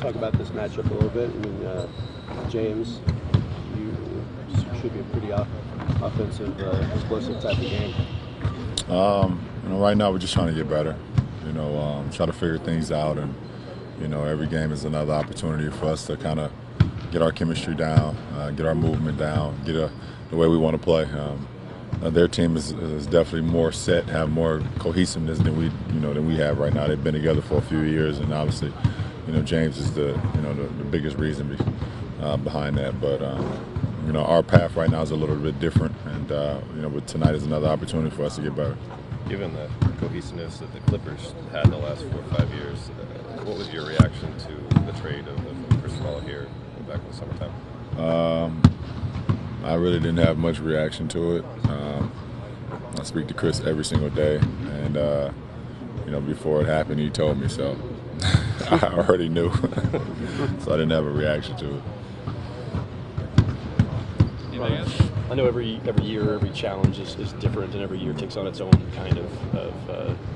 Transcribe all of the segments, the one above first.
talk about this matchup a little bit? I mean, James, you should be a pretty offensive, explosive type of game. Right now we're just trying to get better. Try to figure things out, and every game is another opportunity for us to kind of get our chemistry down, get our movement down, get the way we want to play. Their team is definitely more set, have more cohesiveness than we have right now. They've been together for a few years, and obviously, James is the biggest reason behind that. But our path right now is a little bit different, and but tonight is another opportunity for us to get better. Given the cohesiveness that the Clippers had the last 4 or 5 years, what was your reaction to the trade of Chris Paul here back in the summertime? I really didn't have much reaction to it. I speak to Chris every single day, and before it happened, he told me, so I already knew. So I didn't have a reaction to it. I know every year, every challenge is different, and every year takes on its own kind of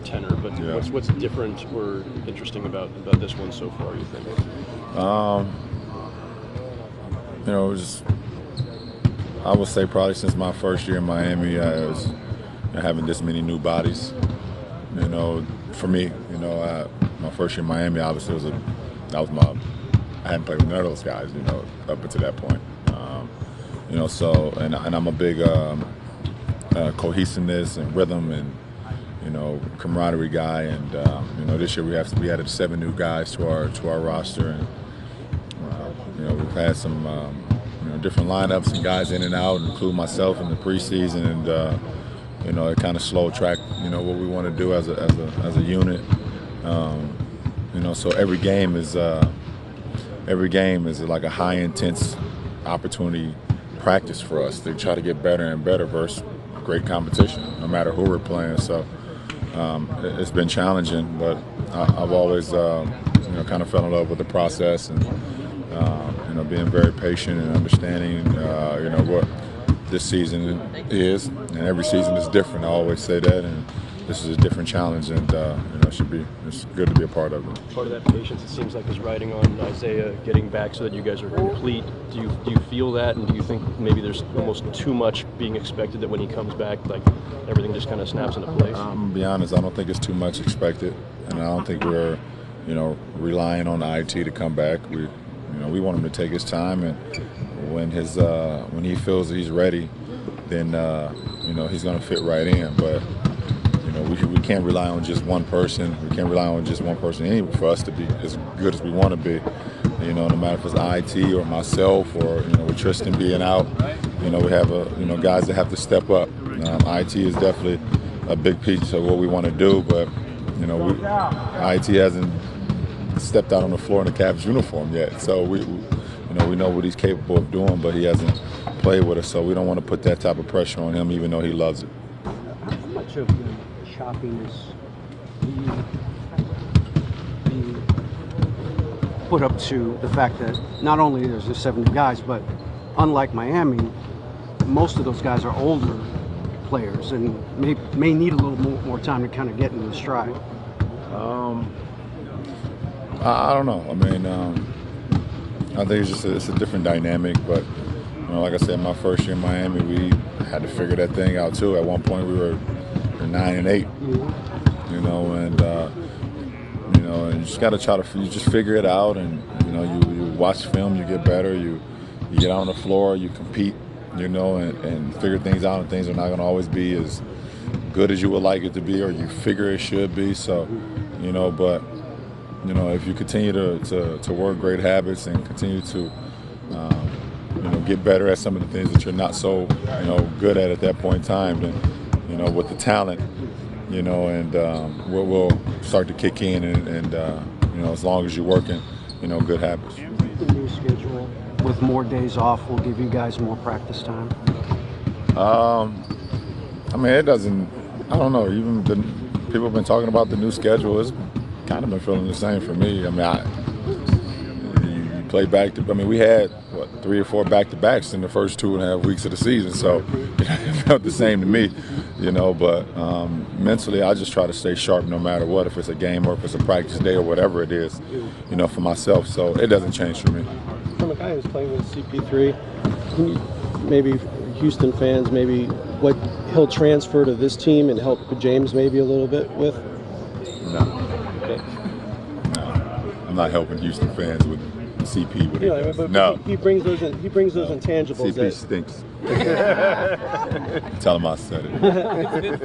tenor. But yeah. What's different or interesting about this one so far, you think? I would say probably since my first year in Miami, I was having this many new bodies. For me, my first year in Miami, obviously I hadn't played with none of those guys, up until that point. So I'm a big cohesiveness and rhythm and camaraderie guy, and this year we added 7 new guys to our roster, and we've had some different lineups and guys in and out, including myself in the preseason, and it kind of slow track what we want to do as a unit. So every game is like a high intense opportunity practice for us to try to get better and better versus great competition, no matter who we're playing. So it's been challenging, but I've always kind of fell in love with the process, and being very patient and understanding what this season is, and every season is different. I always say that, and this is a different challenge, and it's good to be a part of it. Part of that patience, it seems like, is riding on Isaiah getting back so that you guys are complete. Do you feel that, and do you think maybe there's almost too much being expected, that when he comes back, like, everything just kind of snaps into place? I'm gonna be honest, I don't think it's too much expected, and I don't think we're relying on IT to come back. We want him to take his time, and when he feels that he's ready, then he's going to fit right in. But we can't rely on just one person. We can't rely on just one person anyway for us to be as good as we want to be. No matter if it's IT or myself, or with Tristan being out, we have guys that have to step up. IT is definitely a big piece of what we want to do, but IT hasn't stepped out on the floor in the Cavs uniform yet. So we know what he's capable of doing, but he hasn't played with us, so we don't want to put that type of pressure on him, even though he loves it. How much of the choppiness do you put up to the fact that not only there's the 7 new guys, but unlike Miami, most of those guys are older players and may need a little more time to kind of get into the stride? I don't know. I mean, I think it's a different dynamic, but like I said, my first year in Miami, we had to figure that thing out too. At one point, we were 9-8, and you just got to try to just figure it out, and you watch film, you get better, you get out on the floor, you compete, and figure things out, and things are not going to always be as good as you would like it to be, or you figure it should be. So, but if you continue to work great habits and continue to get better at some of the things that you're not so good at that point in time, then with the talent, and we'll start to kick in, and as long as you're working, good habits. The new schedule with more days off will give you guys more practice time? I mean, it doesn't. I don't know. Even people have been talking about the new schedule. It's kind of been feeling the same for me. I mean, you play back to. I mean, we had 3 or 4 back-to-backs in the first 2.5 weeks of the season, so it felt the same to me. you know, but mentally I just try to stay sharp no matter what, if it's a game or if it's a practice day or whatever it is, you know, for myself. So it doesn't change for me. From a guy who's playing with CP3, can you maybe Houston fans, maybe what he'll transfer to this team and help James maybe a little bit with? No. Okay. No. I'm not helping Houston fans with CP. With Yeah, but no. he brings those intangibles. CP stinks. Tell him I said it.